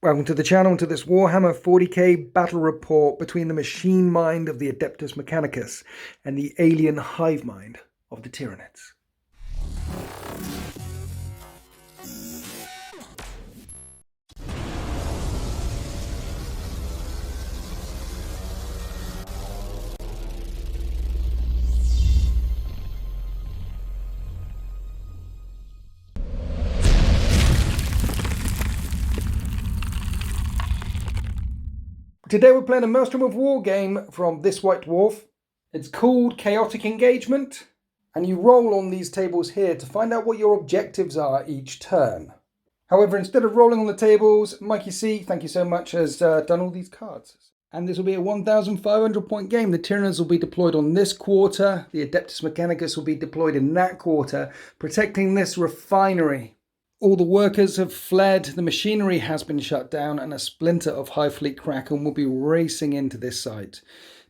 Welcome to the channel, to this Warhammer 40k battle report between the machine mind of the Adeptus Mechanicus and the alien hive mind of the Tyranids. Today we're playing a Maelstrom of War game from this White Dwarf. It's called Chaotic Engagement, and you roll on these tables here to find out what your objectives are each turn. However, instead of rolling on the tables, Mikey C, thank you so much, has done all these cards. And this will be a 1,500 point game. The Tyranids will be deployed on this quarter. The Adeptus Mechanicus will be deployed in that quarter, protecting this refinery. All the workers have fled, the machinery has been shut down, and a splinter of Hive Fleet Kraken will be racing into this site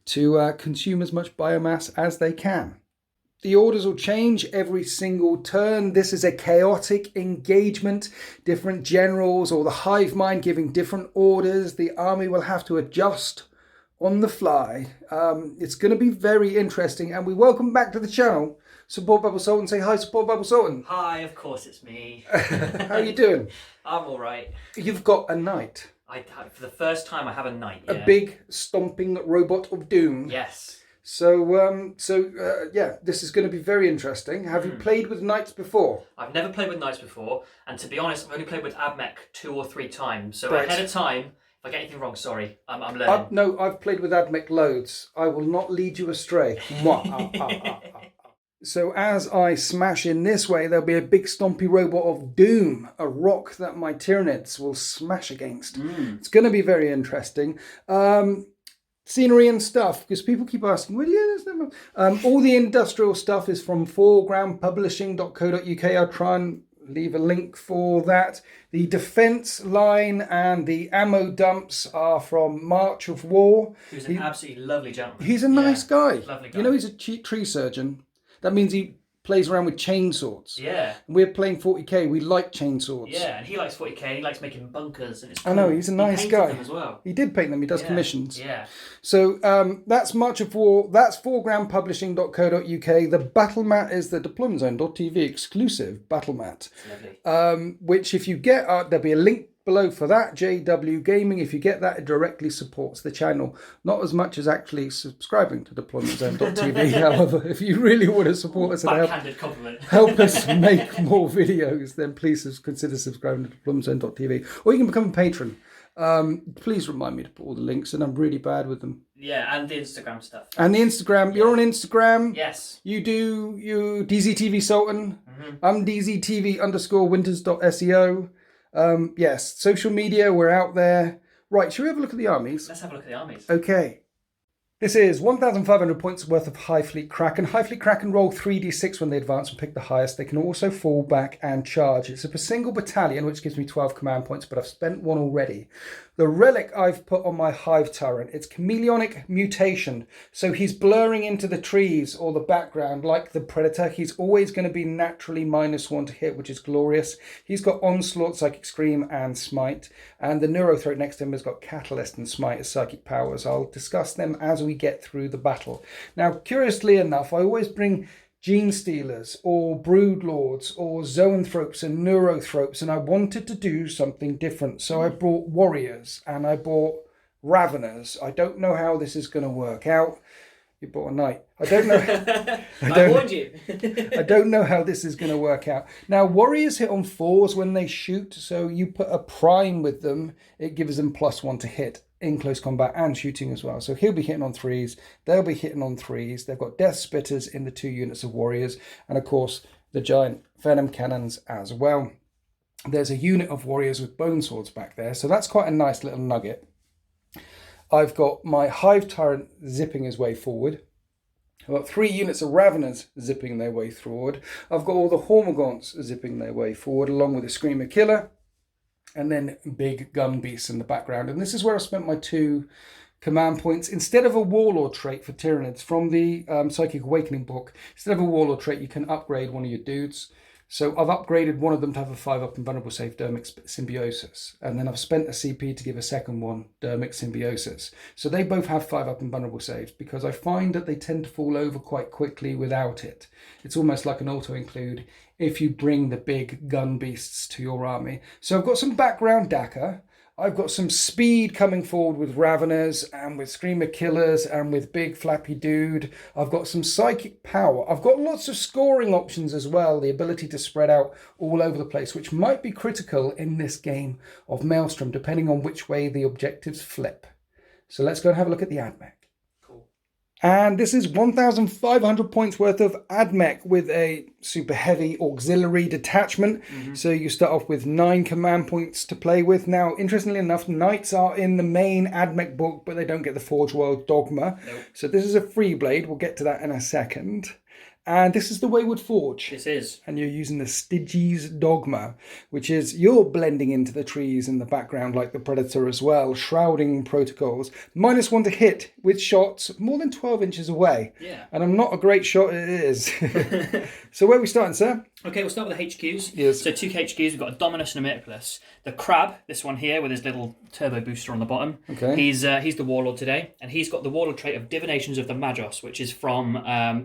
to consume as much biomass as they can. The orders will change every single turn. This is a chaotic engagement. Different generals or the hive mind giving different orders. The army will have to adjust on the fly. It's going to be very interesting, and we welcome back to the channel Support Bubble Sultan. Say hi, Support Bubble Sultan. Hi, of course it's me. How are you doing? I'm all right. You've got a knight. For the first time, I have a knight. Yeah. A big stomping robot of doom. Yes. So, yeah, this is going to be very interesting. Have you played with knights before? I've never played with knights before, and to be honest, I've only played with Admech 2 or 3 times. So right. Ahead of time, if I get anything wrong, sorry, I'm learning. No, I've played with Admech loads. I will not lead you astray. So as I smash in this way, there'll be a big stompy robot of doom, a rock that my Tyranids will smash against. It's going to be very interesting. Scenery and stuff, because people keep asking, well, yeah, there's no... all the industrial stuff is from foregroundpublishing.co.uk. I'll try and leave a link for that. The defense line and the ammo dumps are from March of War. Who's an absolutely lovely gentleman. He's a nice guy. Lovely guy. You know, he's a tree surgeon. That means he plays around with chainsaws. Yeah. We're playing 40k. We like chainsaws. Yeah, and he likes 40k. And he likes making bunkers, and it's cool. I know, he's a nice guy. Them as well. He did paint them. He does commissions. Yeah. So that's March of War. That's foregroundpublishing.co.uk. The Battlemat is the deploymentzone.tv exclusive Battlemat. Lovely. Which if you get, there'll be a link below for that, JW Gaming. If you get that, it directly supports the channel. Not as much as actually subscribing to deploymentzone.tv. However, if you really want to support us and help us make more videos, then please consider subscribing to deploymentzone.tv. Or you can become a patron. Please remind me to put all the links, and I'm really bad with them. Yeah, and the Instagram stuff. And the Instagram. You're on Instagram. Yes. You DZTV Sultan. I'm DZTV_winters.seo. Yes, social media, we're out there. Right, shall we have a look at the armies? Let's have a look at the armies. Okay. This is 1,500 points worth of Hive Fleet Kraken. Hive Fleet Kraken roll 3d6 when they advance and pick the highest. They can also fall back and charge. It's a single battalion, which gives me 12 command points, but I've spent one already. The relic I've put on my Hive Tyrant, it's chameleonic mutation. So he's blurring into the trees or the background like the Predator. He's always going to be naturally -1 to hit, which is glorious. He's got Onslaught, Psychic Scream, and Smite. And the Neurothroat next to him has got Catalyst and Smite as psychic powers. I'll discuss them as we get through the battle. Now, curiously enough, I always bring Gene Stealers or Broodlords or Zoanthropes and Neurothropes, and I wanted to do something different. So I brought Warriors and I bought Raveners. I don't know how this is going to work out. You bought a knight. I don't know. I warned you. I don't know how this is going to work out. Now, Warriors hit on 4s when they shoot, so you put a prime with them, it gives them +1 to hit in close combat and shooting as well. So he'll be hitting on 3s, they'll be hitting on 3s. They've got Death Spitters in the 2 units of Warriors, and of course the giant Venom Cannons as well. There's a unit of Warriors with Bone Swords back there, so that's quite a nice little nugget. I've got my Hive Tyrant zipping his way forward. I've got 3 units of Raveners zipping their way forward. I've got all the Hormagaunts zipping their way forward, along with a Screamer Killer, and then big gun beasts in the background. And this is where I spent my 2 command points. Instead of a Warlord trait for Tyranids from the Psychic Awakening book, instead of a Warlord trait, you can upgrade one of your dudes. So I've upgraded one of them to have a 5-up invulnerable save, Dermic Symbiosis. And then I've spent a CP to give a second one, Dermic Symbiosis. So they both have 5-up invulnerable saves because I find that they tend to fall over quite quickly without it. It's almost like an auto-include if you bring the big gun beasts to your army. So I've got some background Dakka. I've got some speed coming forward with Raveners and with Screamer Killers and with Big Flappy Dude. I've got some psychic power. I've got lots of scoring options as well, the ability to spread out all over the place, which might be critical in this game of Maelstrom, depending on which way the objectives flip. So let's go and have a look at the AdMech. And this is 1,500 points worth of AdMech with a super heavy auxiliary detachment. So you start off with 9 command points to play with. Now, interestingly enough, Knights are in the main AdMech book, but they don't get the Forge World Dogma. Nope. So this is a free blade. We'll get to that in a second. And this is the Wayward Forge. This is. And you're using the Styges Dogma, which is you're blending into the trees in the background like the Predator as well, shrouding protocols. -1 to hit with shots more than 12 inches away. Yeah. And I'm not a great shot, it is. So where are we starting, sir? Okay, we'll start with the HQs. Yes. So 2 HQs, we've got a Dominus and a Metropolis. The Crab, this one here with his little turbo booster on the bottom. Okay. He's the Warlord today, and he's got the Warlord trait of Divinations of the Magos, which is from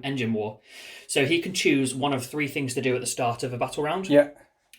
Engine War. So he can choose one of 3 things to do at the start of a battle round. Yeah.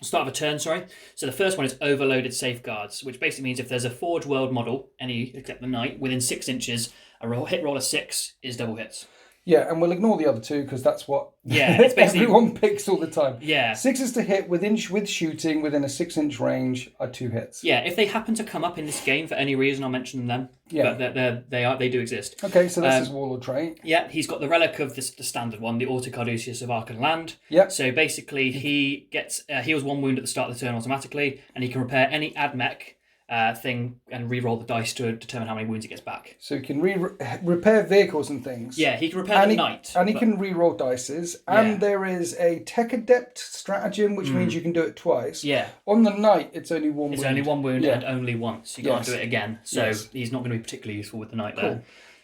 Start of a turn, sorry. So the first one is Overloaded Safeguards, which basically means if there's a Forge World model, any except the Knight, within 6 inches, hit roll of 6 is double hits. Yeah, and we'll ignore the other 2 because that's what it's basically everyone picks all the time. Yeah. 6 is to hit with shooting within a 6-inch range are 2 hits. Yeah, if they happen to come up in this game for any reason, I'll mention them. Yeah. But they do exist. Okay, so this is Warlord trait. Yeah, he's got the relic of the standard one, the Autocarduceus of Ark and Land. Yeah. So basically, he gets heals 1 wound at the start of the turn automatically, and he can repair any AdMech thing and re-roll the dice to determine how many wounds he gets back. So he can repair vehicles and things. Yeah, he can repair the Knight. And he can re-roll dices. And there is a Tech Adept stratagem, which means you can do it twice. Yeah. On the Knight, it's only 1 wound. It's only 1 wound and only once. You can't do it again. So Yes. he's not going to be particularly useful with the Knight Cool. there.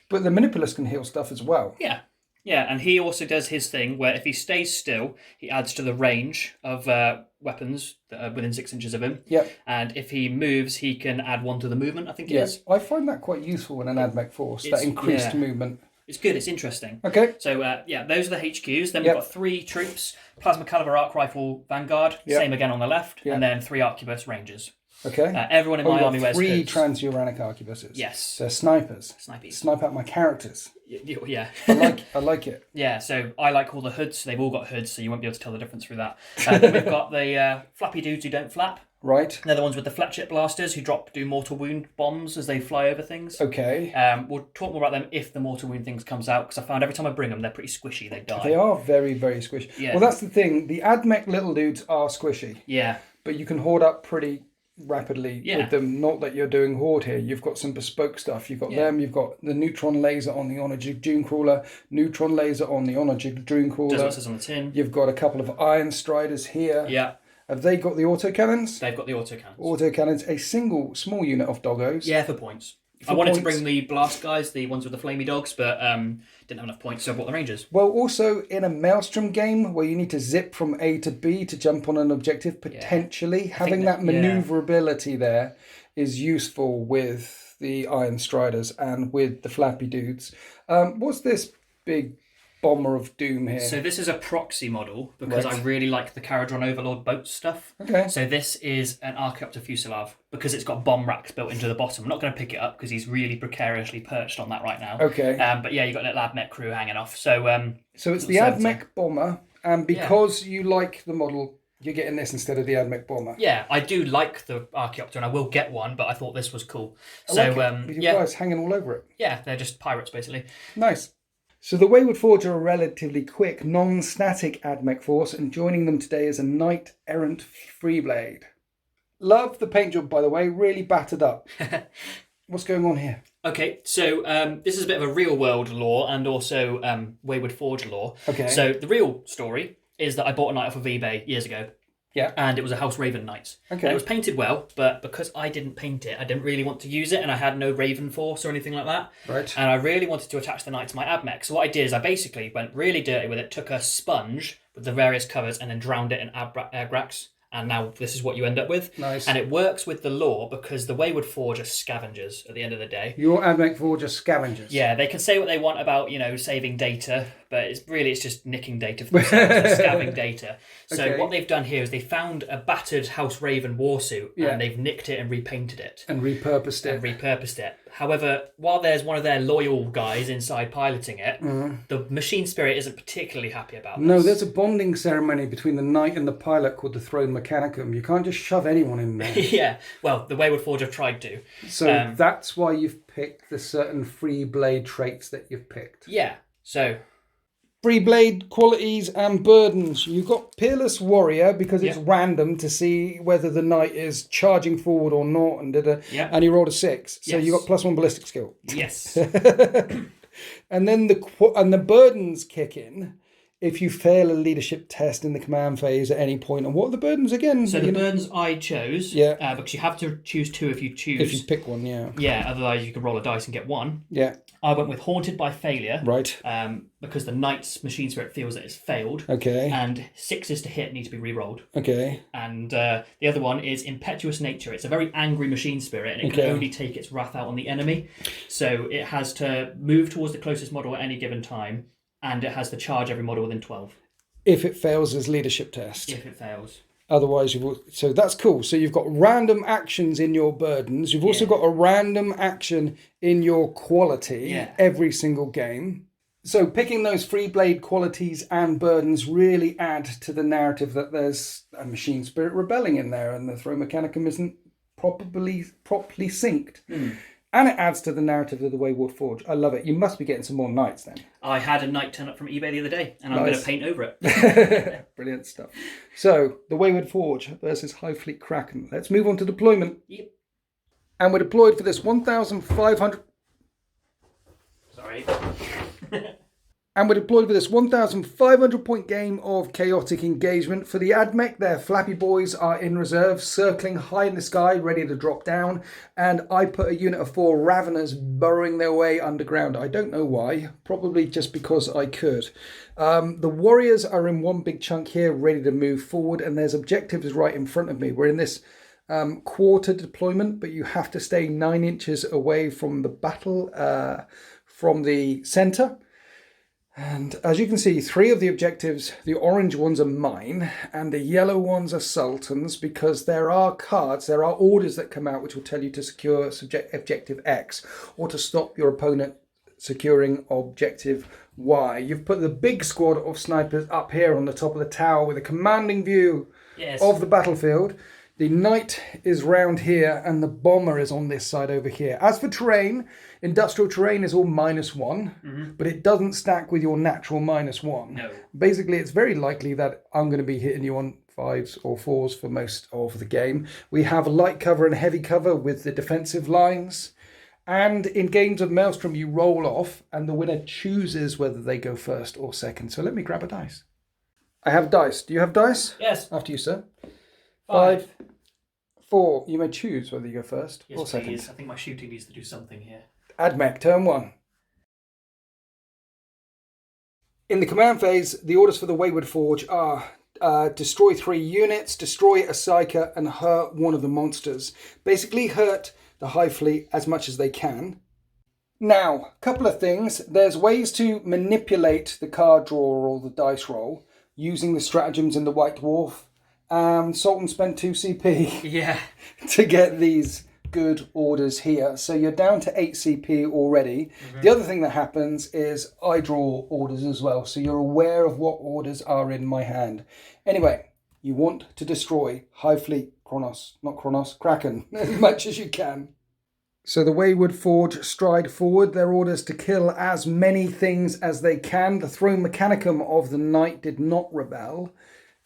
But the Manipulus can heal stuff as well. Yeah. Yeah, and he also does his thing where if he stays still, he adds to the range of weapons that are within 6 inches of him. Yep. And if he moves, he can add 1 to the movement, I think it is. I find that quite useful in an AdMech force, that increased movement. It's good, it's interesting. Okay. So, those are the HQs. Then we've got 3 troops, Plasma Caliber Arc Rifle Vanguard, same again on the left, and then 3 Arquebus Rangers. Okay. Everyone in my army wears 3 hoods. Transuranic Arquebuses. Yes. So snipers. Snipers. Snipe out my characters. Yeah. I like it. Yeah, so I like all the hoods. They've all got hoods, so you won't be able to tell the difference through that. Then we've got the flappy dudes who don't flap. Right. They're the ones with the flat-chip blasters who do mortal wound bombs as they fly over things. Okay. We'll talk more about them if the mortal wound things comes out, because I found every time I bring them, they're pretty squishy. They die. They are very, very squishy. Yeah. Well, that's the thing. The AdMech little dudes are squishy. Yeah. But you can hoard up pretty rapidly with them. Not that you're doing hoard here. You've got some bespoke stuff. You've got them. You've got the neutron laser on the Honor June Crawler. Neutron laser on the Honor June Crawler. Does what it says on the tin. You've got a couple of Iron Striders here. Yeah. Have they got the autocannons? They've got the autocannons. Autocannons, a single small unit of doggos. Yeah, for points. I wanted to bring the blast guys, the ones with the flamey dogs, but didn't have enough points, so I bought the Rangers. Well, also in a Maelstrom game where you need to zip from A to B to jump on an objective, potentially having that maneuverability there is useful with the Iron Striders and with the Flappy Dudes. What's this big bomber of doom here? So this is a proxy model because I really like the Caradron Overlord boat stuff. Okay. So this is an Archaeopter Fusilav because it's got bomb racks built into the bottom. I'm not going to pick it up because he's really precariously perched on that right now. Okay. But yeah, you've got a little AdMech crew hanging off. So it's the AdMech bomber, and because you like the model, you're getting this instead of the AdMech bomber. Yeah, I do like the Archaeopter and I will get one, but I thought this was cool. With you guys hanging all over it. Yeah, they're just pirates basically. Nice. So the Wayward Forge are a relatively quick, non-static AdMech force, and joining them today is a Knight Errant Freeblade. Love the paint job, by the way, really battered up. What's going on here? Okay, so this is a bit of a real-world lore and also Wayward Forge lore. Okay. So the real story is that I bought a Knight off of eBay years ago. Yeah. And it was a House Raven Knight. Okay. And it was painted well, but because I didn't paint it, I didn't really want to use it, and I had no Raven Force or anything like that. Right. And I really wanted to attach the Knight to my Admech. So what I did is I basically went really dirty with it, took a sponge with the various colours, and then drowned it in Agrax. And now this is what you end up with. Nice. And it works with the lore because the Wayward Forge are scavengers at the end of the day. Your Admech Forge are scavengers. Yeah, they can say what they want about, saving data, but it's just nicking data for themselves. They're scabbing data. So Okay. what they've done here is they found a battered House Raven warsuit, and they've nicked it and repainted it. And repurposed it. However, while there's one of their loyal guys inside piloting it, the machine spirit isn't particularly happy about this. No, there's a bonding ceremony between the knight and the pilot called the Throne Mechanicum. You can't just shove anyone in there. Yeah, well, the Wayward Forge have tried to. So that's why you've picked the certain free blade traits that you've picked. Yeah, so... Free blade qualities and burdens. You've got Peerless Warrior because it's random to see whether the knight is charging forward or not, and you rolled a 6. So you got +1 ballistic skill. Yes. And then the burdens kick in if you fail a leadership test in the command phase at any point. And what are the burdens again? So the burdens I chose, because you have to choose 2 if you choose. If you pick one, yeah. Yeah, otherwise you could roll a dice and get 1. Yeah. I went with Haunted by Failure. Right. Because the knight's machine spirit feels that it's failed. Okay. And 6s to hit need to be re-rolled. Okay. And the other one is Impetuous Nature. It's a very angry machine spirit, and it can only take its wrath out on the enemy. So it has to move towards the closest model at any given time, and it has to charge every model within 12. If it fails its leadership test. If it fails. Otherwise, so that's cool. So you've got random actions in your burdens. You've also got a random action in your quality every single game. So picking those free blade qualities and burdens really add to the narrative that there's a machine spirit rebelling in there, and the Throne Mechanicum isn't properly synced. And it adds to the narrative of the Wayward Forge. I love it. You must be getting some more knights then. I had a knight turn up from eBay the other day, and I'm going to paint over it. Brilliant stuff. So, the Wayward Forge versus Hive Fleet Kraken. Let's move on to deployment. Yep. And we're deployed for this 1,500... Sorry. And we're deployed for this 1,500 point game of chaotic engagement. For the Admech, their flappy boys are in reserve, circling high in the sky, ready to drop down. And I put a unit of 4 Raveners burrowing their way underground. I don't know why, probably just because I could. The warriors are in one big chunk here, ready to move forward, and there's objectives right in front of me. We're in this quarter deployment, but you have to stay 9 inches away from the battle, from the centre. And as you can see, 3 of the objectives, the orange ones are mine, and the yellow ones are Sultan's, because there are orders that come out which will tell you to secure objective X, or to stop your opponent securing objective Y. You've put the big squad of snipers up here on the top of the tower with a commanding view of the battlefield. The knight is round here, and the bomber is on this side over here. As for terrain, industrial terrain is all -1, but it doesn't stack with your natural -1. No. Basically, it's very likely that I'm going to be hitting you on 5s or 4s for most of the game. We have light cover and heavy cover with the defensive lines. And in games of Maelstrom, you roll off, and the winner chooses whether they go first or second. So let me grab a dice. I have dice. Do you have dice? Yes. After you, sir. 5, 4. You may choose whether you go first or second. Please. I think my shooting needs to do something here. Admech, turn 1. In the command phase, the orders for the Wayward Forge are destroy 3 units, destroy a Psyker, and hurt one of the monsters. Basically hurt the Hive Fleet as much as they can. Now, a couple of things. There's ways to manipulate the card draw or the dice roll using the stratagems in the White Dwarf. Sultan spent 2 CP to get these good orders here. So you're down to 8 CP already. The other thing that happens is I draw orders as well. So you're aware of what orders are in my hand. Anyway, you want to destroy Hive Fleet Kraken as much as you can. So the Wayward Forge stride forward. Their orders to kill as many things as they can. The Throne Mechanicum of the Knight did not rebel.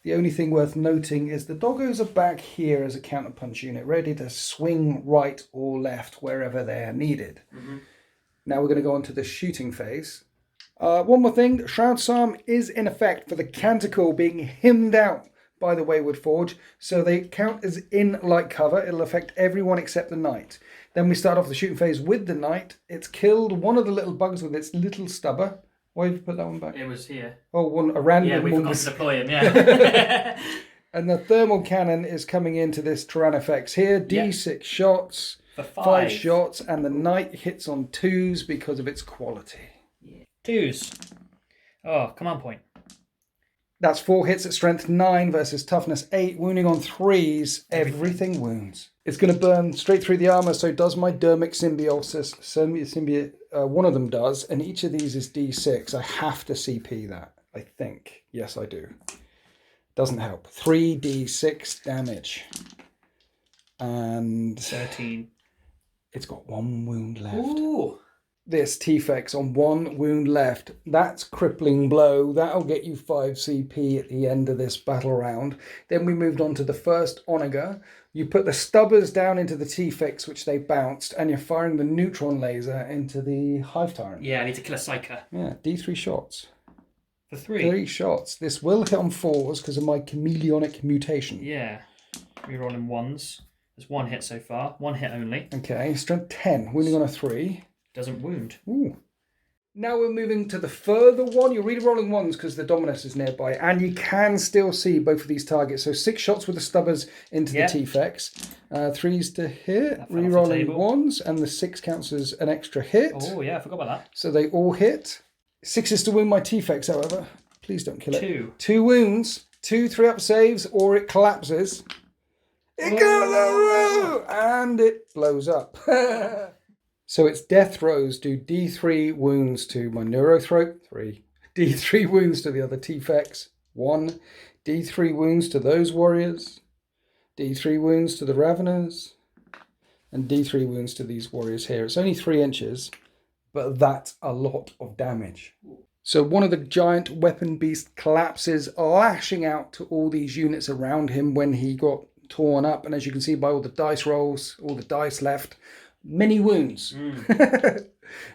The only thing worth noting is the doggos are back here as a counterpunch unit, ready to swing right or left wherever they're needed. Now we're going to go on to the shooting phase. One more thing, Shroud Psalm is in effect for the canticle being hymned out by the Wayward Forge, so they count as in light cover. It'll affect everyone except the knight. Then we start off the shooting phase with the knight. It's killed one of the little bugs with its little stubber. Why have you put that one back? It was here. Oh, a random Yeah, we one. forgot to deploy him, yeah. And the thermal cannon is coming into this Tyrannofex here. D6 shots, For 5 shots, and the knight hits on 2s because of its quality. Yeah. 2s. Oh, command point. That's 4 hits at strength 9 versus toughness 8, wounding on 3s. Everything wounds. It's going to burn straight through the armor, so does my Dermic Symbiosis. One of them does, and each of these is D6. I have to CP that, I think. Yes, I do. Doesn't help. 3d6 damage. And 13. It's got 1 wound left. Ooh. This T-Fex on 1 wound left. That's crippling blow. That'll get you 5 CP at the end of this battle round. Then we moved on to the first Onager. You put the stubbers down into the T-Fex, which they bounced, and you're firing the neutron laser into the Hive Tyrant. Yeah, I need to kill a Psyker. Yeah, D3 shots. For 3. 3 shots. This will hit on 4s because of my chameleonic mutation. Yeah. Rerolling 1s. There's 1 hit so far. 1 hit only. Okay, strength 10. Wounding on a 3. Doesn't wound. Ooh. Now we're moving to the further one. You're re-rolling 1s because the Dominus is nearby. And you can still see both of these targets. So 6 shots with the stubbers into the T-Fex. 3s to hit. Re-rolling 1s. And the 6 counts as an extra hit. Oh, yeah, I forgot about that. So they all hit. 6 to wound my T-Fex, however. Please don't kill it. 2. 2 wounds. 2 3-up saves, or it collapses. It goes and it blows up. So its death throws do D3 wounds to my Neurothrope, 3. D3 wounds to the other T-Fex, 1. D3 wounds to those warriors. D3 wounds to the Raveners. And D3 wounds to these warriors here. It's only 3 inches, but that's a lot of damage. So one of the giant weapon beasts collapses, lashing out to all these units around him when he got torn up. And as you can see by all the dice rolls, all the dice left, many wounds.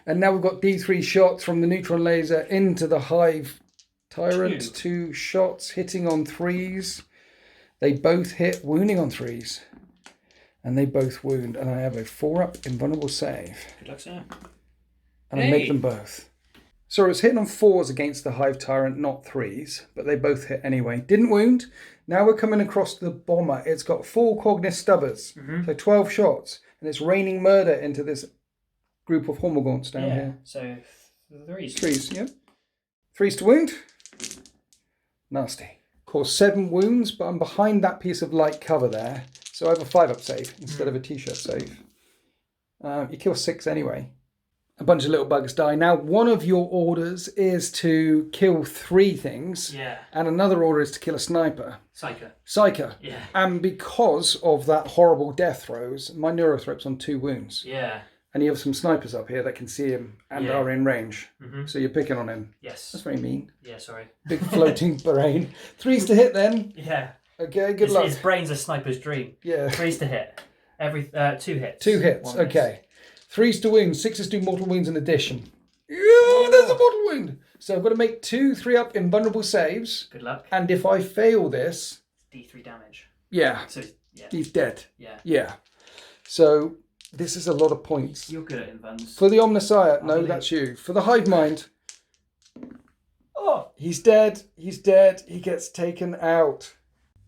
And now we've got D3 shots from the neutron laser into the Hive Tyrant. 2 shots hitting on 3s. They both hit, wounding on 3s. And they both wound. And I have a 4-up invulnerable save. Good luck, sir. And I make them both. So it's hitting on 4s against the Hive Tyrant, not 3s, but they both hit anyway. Didn't wound. Now we're coming across the bomber. It's got 4 Cognis stubbers, so 12 shots, and it's raining murder into this group of Hormagaunts down here. So 3s. 3s, yeah. 3s to wound. Nasty. Cause 7 wounds, but I'm behind that piece of light cover there, so I have a 5-up save instead of a T-shirt save. You kill 6 anyway. A bunch of little bugs die. Now, one of your orders is to kill 3 things. Yeah. And another order is to kill a sniper. Psyker. Yeah. And because of that horrible death throws, my Neurothrope's on 2 wounds. Yeah. And you have some snipers up here that can see him and are in range. So you're picking on him. Yes. That's very mean. Yeah, sorry. Big floating brain. 3s to hit then. Yeah. Okay, good luck. His brain's a sniper's dream. Yeah. 3s to hit. 2 hits. 2 hits, okay. 3s to wound, 6s do mortal wounds in addition. Yeah, there's a mortal wound. So I've got to make 2 3-up invulnerable saves. Good luck. And if I fail this... D3 damage. Yeah. So, yeah. He's dead. Yeah. Yeah. So this is a lot of points. You're good at invuns. For the Omnissiah, no, that's you. For the Hive Mind... Oh, he's dead. He's dead. He gets taken out.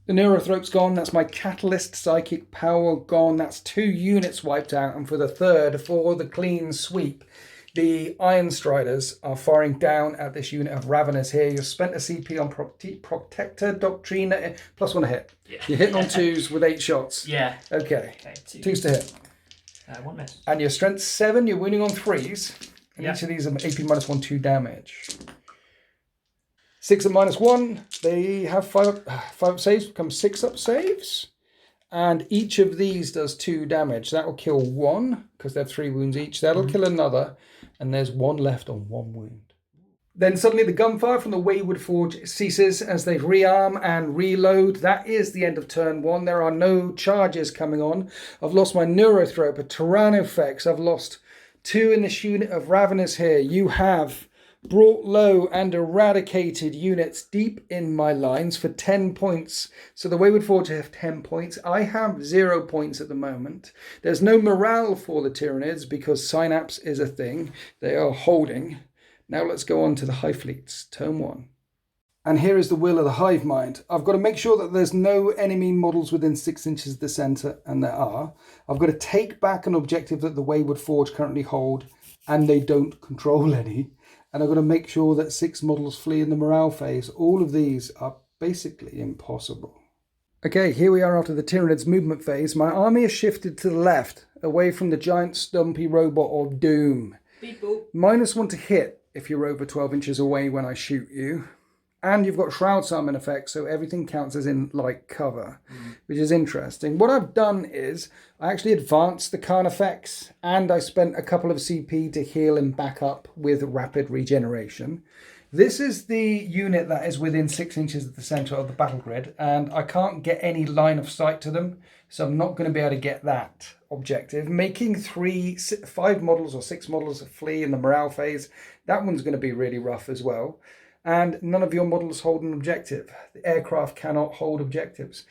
The Neurothrope's gone. That's my Catalyst Psychic Power gone. That's 2 units wiped out. And for the 3rd, for the clean sweep, the Iron Striders are firing down at this unit of Raveners here. You've spent a CP on Protector Doctrine, +1 a hit. Yeah. You're hitting on 2s with 8 shots. Yeah. Okay. 2s to hit. 1 miss. And your strength 7, you're winning on 3s. And each of these are AP -1, 2 damage. 6 at -1, they have 5-up saves, become 6-up saves. And each of these does 2 damage. That will kill 1, because they have 3 wounds each. That'll kill another, and there's 1 left on 1 wound. Then suddenly the gunfire from the Wayward Forge ceases as they rearm and reload. That is the end of turn 1. There are no charges coming on. I've lost my Neurothrope, a Tyrannofex. I've lost 2 in this unit of Raveners here. You have brought low and eradicated units deep in my lines for 10 points. So the Wayward Forge have 10 points. I have 0 points at the moment. There's no morale for the Tyranids because Synapse is a thing. They are holding. Now let's go on to the Hive Fleets, turn 1. And here is the will of the Hive Mind. I've got to make sure that there's no enemy models within 6 inches of the centre, and there are. I've got to take back an objective that the Wayward Forge currently hold, and they don't control any. And I've got to make sure that 6 models flee in the morale phase. All of these are basically impossible. Okay, here we are after the Tyranids movement phase. My army has shifted to the left, away from the giant stumpy robot of doom. Beep boop. -1 to hit if you're over 12 inches away when I shoot you. And you've got Shroud Summon effect, so everything counts as in light cover, which is interesting. What I've done is I actually advanced the Khan effects, and I spent a couple of CP to heal him back up with rapid regeneration. This is the unit that is within 6 inches of the centre of the battle grid, and I can't get any line of sight to them, so I'm not going to be able to get that objective. Making 5 models or 6 models flee in the morale phase, that one's going to be really rough as well. And none of your models hold an objective. The aircraft cannot hold objectives.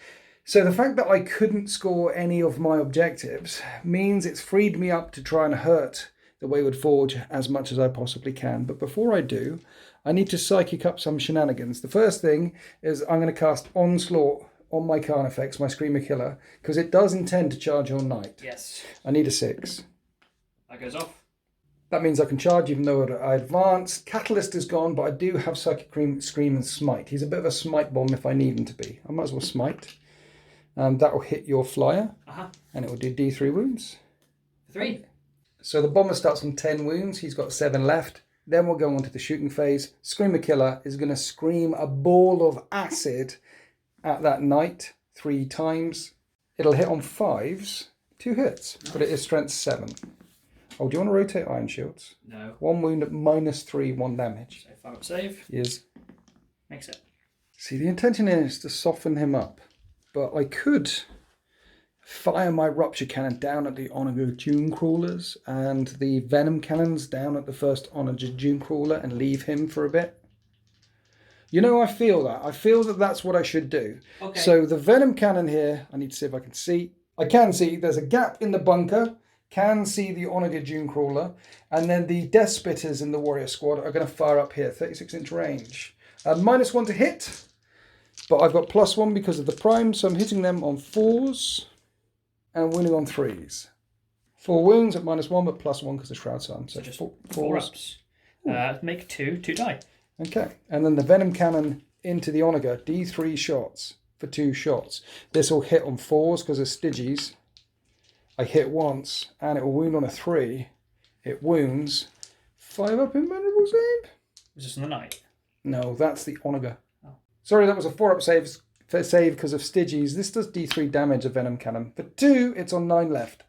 So the fact that I couldn't score any of my objectives means it's freed me up to try and hurt the Wayward Forge as much as I possibly can. But before I do, I need to psychic up some shenanigans. The first thing is I'm going to cast Onslaught on my Khan effects, my Screamer Killer, because it does intend to charge all night. Yes. I need a 6. That goes off. That means I can charge even though I advanced. Catalyst is gone, but I do have Psychic Scream and Smite. He's a bit of a smite bomb if I need him to be. I might as well smite. That will hit your flyer, and it will do D3 wounds. 3. So the bomber starts on 10 wounds. He's got 7 left. Then we'll go on to the shooting phase. Screamer Killer is going to scream a ball of acid at that knight 3 times. It'll hit on 5s, 2 hits, but it is strength 7. Oh, do you want to rotate Iron Shields? No. 1 wound at -3, 1 damage. So 5 up save. Yes. Makes it. See, the intention is to soften him up, but I could fire my Rupture Cannon down at the Onager Dune Crawlers and the Venom Cannons down at the first Onager Dune Crawler and leave him for a bit. You know, I feel that. I feel that that's what I should do. Okay. So the Venom Cannon here, I need to see if I can see. I can see there's a gap in the bunker. Can see the Onager Dune Crawler, and then the Death Spitters in the Warrior Squad are going to fire up here, 36-inch range. -1 to hit, but I've got +1 because of the prime, so I'm hitting them on 4s and winning on 3s. 4 wounds at -1, but +1 because of Shroud Summon. So just 4 ups. Make 2 die. Okay, and then the Venom Cannon into the Onager, D3 shots for 2 shots. This will hit on 4s because of Stygies. I hit once, and it will wound on a 3. It wounds. 5 up invulnerable save? Is this on the night? No, that's the Onager. Oh. Sorry, that was a 4 up save because of Stygies. This does D3 damage of Venom Cannon. For 2, it's on 9 left.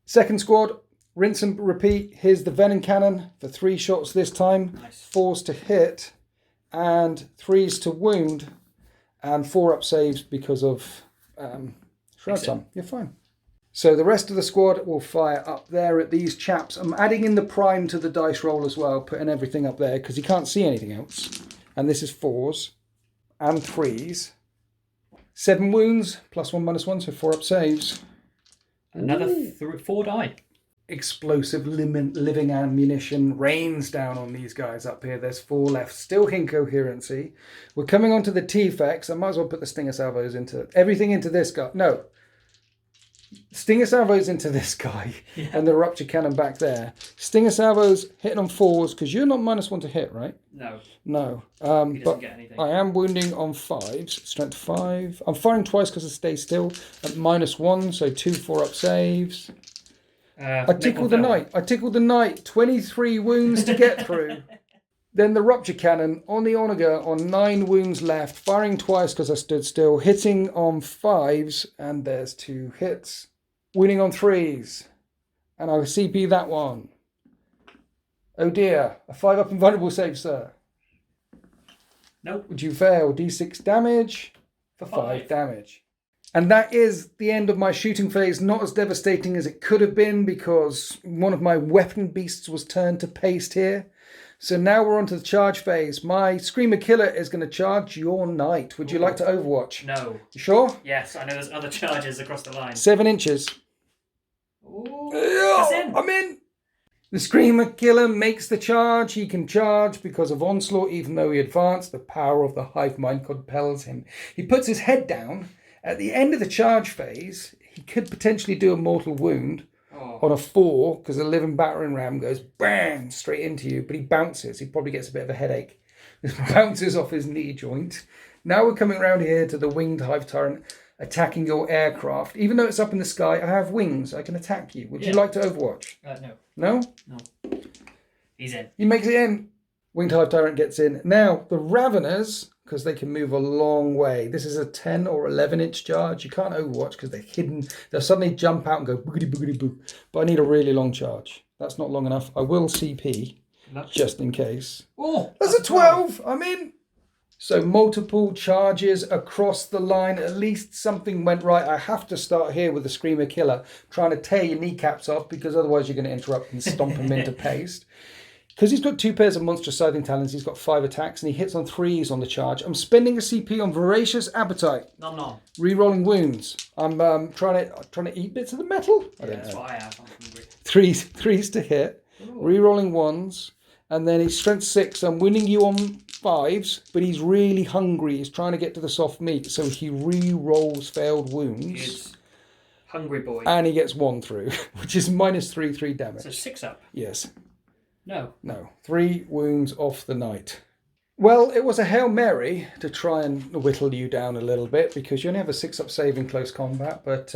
Second squad, rinse and repeat. Here's the Venom Cannon for 3 shots this time. Nice. 4s to hit, and 3s to wound, and 4 up saves because of Shroud Summon. You're fine. So the rest of the squad will fire up there at these chaps. I'm adding in the prime to the dice roll as well, putting everything up there because you can't see anything else. And this is 4s and 3s. 7 wounds, +1, -1, so 4 up saves. Another 4 die. Explosive living ammunition rains down on these guys up here. There's 4 left. Still incoherency. We're coming on to the T-Fex. I might as well put the Stinger Salvos into everything into this guy. No. Stinger Salvos into this guy, and the Rupture Cannon back there. Stinger Salvos hitting on 4s, because you're not -1 to hit, right? No. No. He doesn't But get anything. I am wounding on 5s, strength 5. I'm firing twice because I stay still at -1, so 2 4-up saves. I tickled the knight. 23 wounds to get through. Then the Rupture Cannon on the Onager on 9 wounds left, firing twice because I stood still, hitting on 5s, and there's 2 hits. Winning on 3s, and I CP that one. Oh dear, a 5-up invulnerable save, sir. Nope. Would you fail? D6 damage for 5 5 damage. And that is the end of my shooting phase. Not as devastating as it could have been because one of my weapon beasts was turned to paste here. So now we're on to the charge phase. My Screamer Killer is going to charge your knight. Would you like to Overwatch? No. You sure? Yes, I know there's other charges across the line. 7 inches. Ooh, that's in. I'm in. The Screamer Killer makes the charge. He can charge because of Onslaught, even though he advanced. The power of the Hive Mind compels him. He puts his head down. At the end of the charge phase, he could potentially do a mortal wound on a 4 because a living battering ram goes bang straight into you, but he bounces. He probably gets a bit of a headache. He bounces off his knee joint. Now we're coming around here to the Winged Hive Tyrant attacking your aircraft. Even though it's up in the sky, I have wings. I can attack you. Would you like to Overwatch? No. No? No. He's in. He makes it in. Winged Hive Tyrant gets in. Now, the Raveners, because they can move a long way. This is a 10 or 11-inch charge. You can't Overwatch because they're hidden. They'll suddenly jump out and go boogity boogity boo. But I need a really long charge. That's not long enough. I will CP just in case. Oh, that's a 12. I'm in. So multiple charges across the line. At least something went right. I have to start here with the Screamer Killer, trying to tear your kneecaps off because otherwise you're going to interrupt and stomp him into paste. Because he's got 2 pairs of monstrous scything talons, he's got 5 attacks and he hits on 3s on the charge. I'm spending a CP on Voracious Appetite. Nom nom. Rerolling wounds. I'm trying to eat bits of the metal. That's what I have. I'm hungry. 3s to hit. Ooh. Rerolling 1s. And then he's strength 6. I'm winning you on 5s, but he's really hungry. He's trying to get to the soft meat, so he re-rolls failed wounds. Good. Hungry boy. And he gets 1 through, which is -3 damage. So 6 up? Yes. No. 3 wounds off the knight. Well, it was a Hail Mary to try and whittle you down a little bit because you only have a 6-up save in close combat, but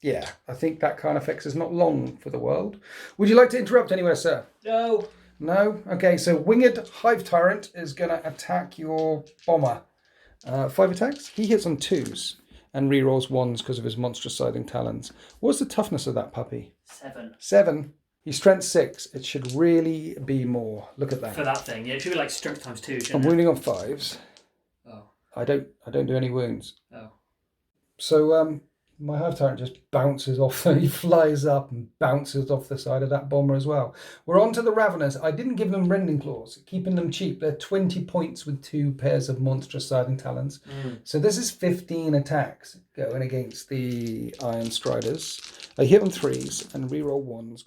yeah, I think that kind of effects is not long for the world. Would you like to interrupt anywhere, sir? No. No? Okay, so Winged Hive Tyrant is going to attack your bomber. 5 attacks. He hits on 2s and rerolls 1s because of his monstrous scything talons. What's the toughness of that puppy? 7. 7. He's strength 6. It should really be more. Look at that. For that thing, yeah, it should be like strength times 2. I'm wounding on 5s. Oh. I don't do any wounds. Oh. So my Hive Tyrant just bounces off. He flies up and bounces off the side of that bomber as well. We're on to the Raveners. I didn't give them Rending Claws, keeping them cheap. They're 20 points with 2 pairs of monstrous scything talons. So this is 15 attacks going against the Iron Striders. I hit on 3s and reroll 1s.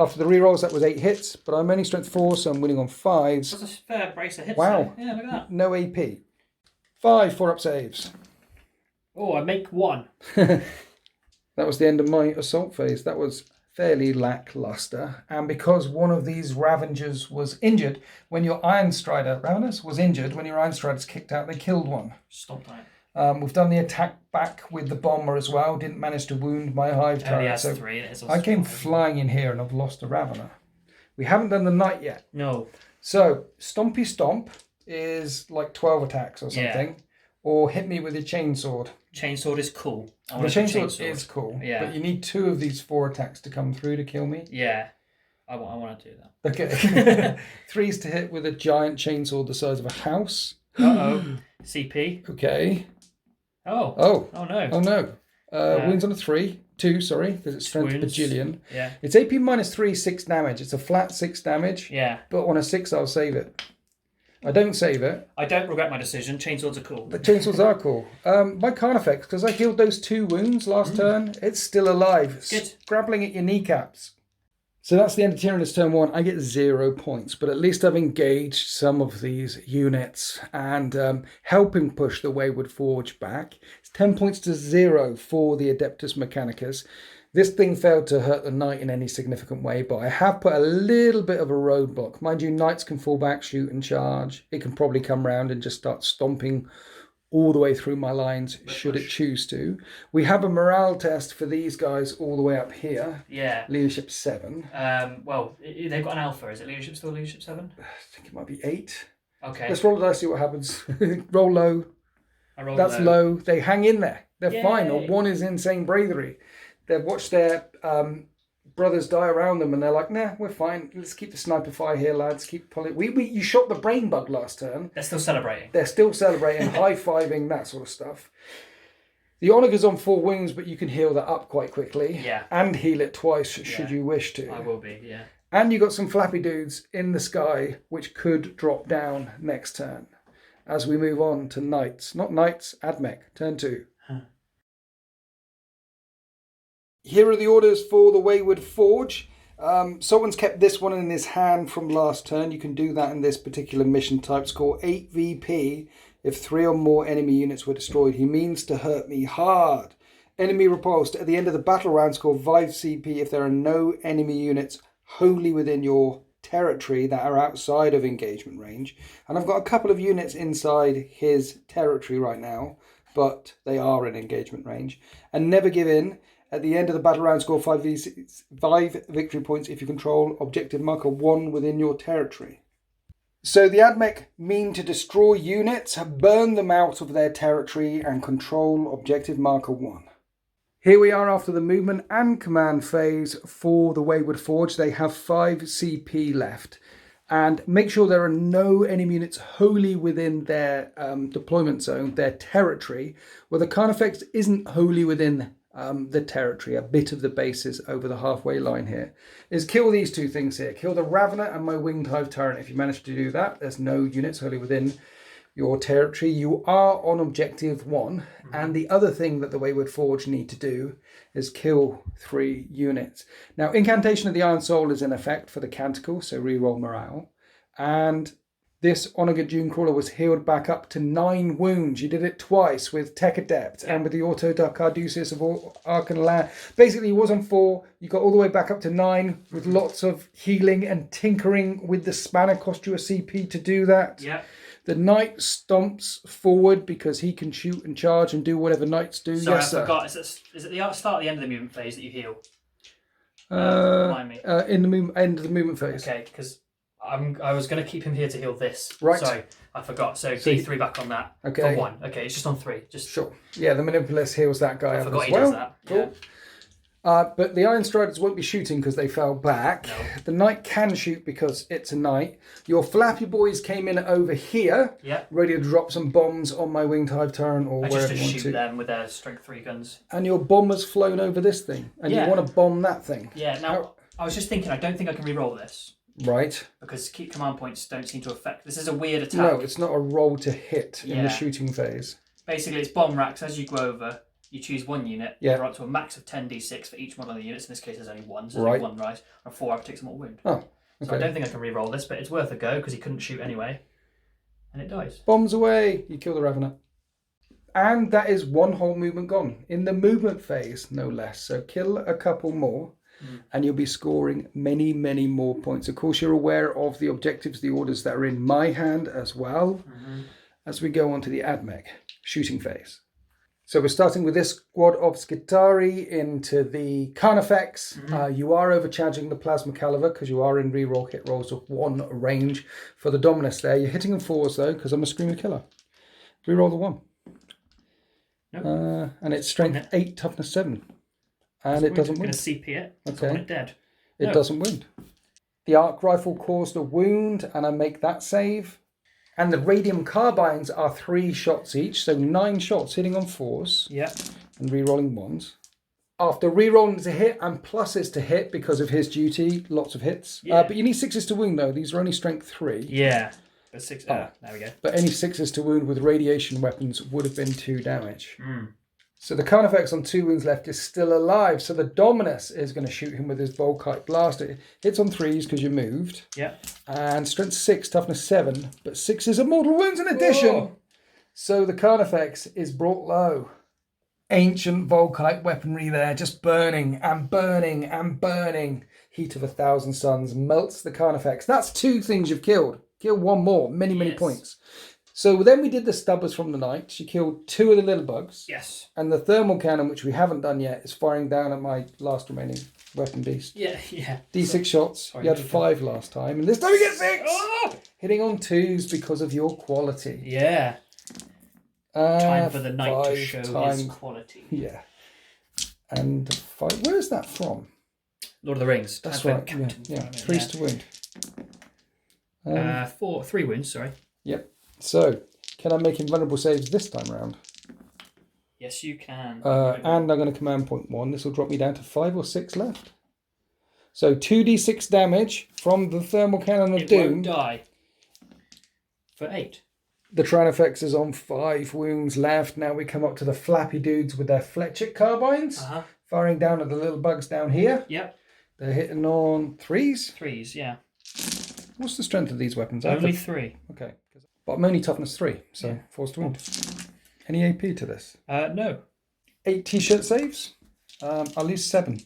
After the rerolls, that was 8 hits, but I'm only strength 4, so I'm winning on 5s. That's a fair brace of hits. Wow. There. Yeah, look at that. No AP. 5 4-up saves. Oh, I make 1. That was the end of my assault phase. That was fairly lackluster. And because one of these Ravengers was injured, when your Iron Strider, Raveners, was injured, when your Iron Strider's kicked out, they killed one. Stop that. We've done the attack back with the bomber as well. Didn't manage to wound my Hive Tyrant. So 3. I came flying in here and I've lost a Ravener. We haven't done the Knight yet. No. So, Stompy Stomp is like 12 attacks or something. Yeah. Or hit me with your chainsword. Chainsword is cool. The chainsword is cool. Yeah. But you need 2 of these 4 attacks to come through to kill me. Yeah. I want to do that. Okay. 3s to hit with a giant chainsword the size of a house. Uh-oh. CP. Okay. Oh no. Oh no. Wounds on a 3. 2, sorry, because it's strength bajillion. Yeah. It's AP -3, 6 damage. It's a flat 6 damage. Yeah. But on a 6, I'll save it. I don't save it. I don't regret my decision. Chainswords are cool. The chainswords are cool. My card effects, because I healed those 2 wounds last turn, it's still alive. It's good. Grappling at your kneecaps. So that's the end of Tyranids turn 1. I get 0 points, but at least I've engaged some of these units and helping push the Wayward Forge back. It's 10 points to 0 for the Adeptus Mechanicus. This thing failed to hurt the knight in any significant way, but I have put a little bit of a roadblock. Mind you, knights can fall back, shoot and charge. It can probably come round and just start stomping all the way through my lines, should it choose to. We have a morale test for these guys all the way up here. Yeah. Leadership 7. Well, they've got an alpha. Is it leadership still leadership 7? I think it might be 8. Okay. Let's roll the dice, see what happens. Roll low. That's low. They hang in there. They're Yay. fine. Or 1 is insane bravery. They've watched their brothers die around them and they're like, nah, we're fine. Let's keep the sniper fire here, lads. Keep pulling. You shot the brain bug last turn. They're still celebrating. They're still celebrating, high-fiving, that sort of stuff. The Onager's on 4 wings, but you can heal that up quite quickly. Yeah. And heal it twice should you wish to. I will be, yeah. And you got some flappy dudes in the sky, which could drop down next turn. As we move on to knights. Not knights, Admech, turn 2. Here are the orders for the Wayward Forge. Sultan's kept this one in his hand from last turn. You can do that in this particular mission type. Score 8 VP if 3 or more enemy units were destroyed. He means to hurt me hard. Enemy repulsed. At the end of the battle round, score 5 CP if there are no enemy units wholly within your territory that are outside of engagement range. And I've got a couple of units inside his territory right now, but they are in engagement range. And never give in. At the end of the battle round, score 5 victory points if you control objective marker 1 within your territory. So the Admech mean to destroy units, burn them out of their territory, and control objective marker 1. Here we are after the movement and command phase for the Wayward Forge. They have 5 CP left. And make sure there are no enemy units wholly within their deployment zone, their territory, where the Carnifex isn't wholly within the territory. A bit of the bases over the halfway line here is kill these 2 things here. Kill the Ravener and my Winged Hive Tyrant. If you manage to do that, there's no units wholly within your territory. You are on objective 1. And the other thing that the Wayward Forge need to do is kill 3 units. Now, Incantation of the Iron Soul is in effect for the Canticle, so reroll morale. And this Onagad Dunecrawler was healed back up to 9 wounds. You did it twice with Tech Adept and with the Autoduck Carduceus of Arcan Land. Basically, he was on 4. You got all the way back up to 9 with lots of healing and tinkering with the spanner. Cost you a CP to do that. Yeah. The knight stomps forward because he can shoot and charge and do whatever knights do. Sorry, yes, I forgot. Is it the start or the end of the movement phase that you heal? Remind me. In the end of the movement phase. Okay, because I was going to keep him here to heal this. Right. Sorry, I forgot. So D3 back on that. Okay. For 1. Okay, it's just on 3. Just sure. Yeah, the Manipulus heals that guy I up forgot as he well. does that. Cool. Yeah. But the Iron Striders won't be shooting because they fell back. No. The knight can shoot because it's a knight. Your Flappy Boys came in over here. Yeah. Ready to drop some bombs on my Winged Hive Tyrant or I wherever just you want shoot to. them with their strength 3 guns. And your bomber's flown over this thing. And you want to bomb that thing. Yeah, now, I was just thinking, I don't think I can re-roll this. Right. Because keep command points don't seem to affect... This is a weird attack. No, it's not a roll to hit in the shooting phase. Basically, it's bomb racks. As you go over, you choose 1 unit. You're up to a max of 10d6 for each one of the units. In this case, there's only 1. So there's only 1 rise. And 4 I take some more wound. Oh, okay. So I don't think I can re-roll this, but it's worth a go because he couldn't shoot anyway. And it dies. Bombs away. You kill the Ravener. And that is 1 whole movement gone. In the movement phase, no less. So kill a couple more. And you'll be scoring many, many more points. Of course, you're aware of the objectives, the orders that are in my hand as well, as we go on to the Admech shooting phase. So we're starting with this squad of Skitari into the Carnifex. You are overcharging the Plasma Caliver because you are in reroll hit rolls of 1 range for the Dominus there. You're hitting in 4s though because I'm a Screamer Killer. Reroll the 1. Nope. And it's strength 8, toughness 7. And it doesn't wound. Going to CP it. Okay. I want it dead. It doesn't wound. The arc rifle caused a wound, and I make that save. And the radium carbines are 3 shots each, so 9 shots hitting on 4s. Yeah. And re-rolling 1s. After re-rolling to hit and pluses to hit because of his duty, lots of hits. Yeah. But you need 6s to wound though. These are only strength 3. Yeah. But 6. There we go. But any 6s to wound with radiation weapons would have been 2 damage. So the Carnifex on 2 wounds left is still alive. So the Dominus is going to shoot him with his Volkite Blaster. Hits on 3s because you moved. Yeah. And strength 6, toughness 7. But 6s are mortal wounds in addition. Whoa. So the Carnifex is brought low. Ancient Volkite weaponry there, just burning and burning and burning. Heat of 1,000 suns melts the Carnifex. That's 2 things you've killed. Kill 1 more. Many, many points. So then we did the Stubbers from the Knight. She killed 2 of the little bugs. Yes. And the thermal cannon, which we haven't done yet, is firing down at my last remaining weapon beast. Yeah. D6 shots. You had 5 last time. And this time we get 6! Oh! Hitting on 2s because of your quality. Yeah. Time for the Knight to show his quality. Yeah. And 5. Where is that from? Lord of the Rings. That's right. Yeah. 3s to wound. 3 wounds, sorry. Yep. So, can I make invulnerable saves this time round? Yes, you can. And I'm going to command point 1. This will drop me down to 5 or 6 left. So 2d6 damage from the thermal cannon of It doom. won't die. For 8. The Tyranids is on 5 wounds left. Now we come up to the flappy dudes with their Fletcher carbines. Firing down at the little bugs down here. Yep. They're hitting on 3s. 3s, yeah. What's the strength of these weapons? Only 3. Okay. But I'm only toughness 3, so Yeah. forced to wound. Any AP to this? No. 8 t-shirt saves. I'll lose 7.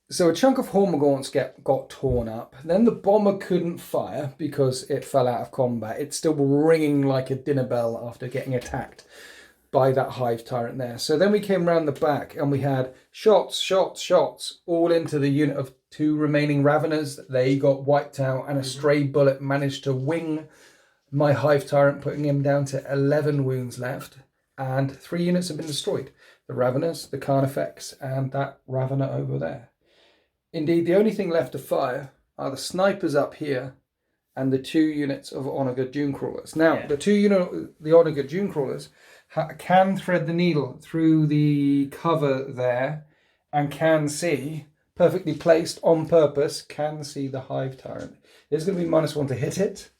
So a chunk of Hormagaunts got torn up. Then the bomber couldn't fire because it fell out of combat. It's still ringing like a dinner bell after getting attacked by that Hive Tyrant there. So then we came around the back and we had shots, all into the unit of 2 remaining Raveners. They got wiped out and a stray bullet managed to wing my Hive Tyrant, putting him down to 11 wounds left. And 3 units have been destroyed. The Raveners, the Carnifex, and that Ravener over there. Indeed, the only thing left to fire are the snipers up here and the 2 units of Onager Dune Crawlers. Now, the Onager Dune Crawlers can thread the needle through the cover there and can see, perfectly placed on purpose, can see the Hive Tyrant. There's going to be -1 to hit it.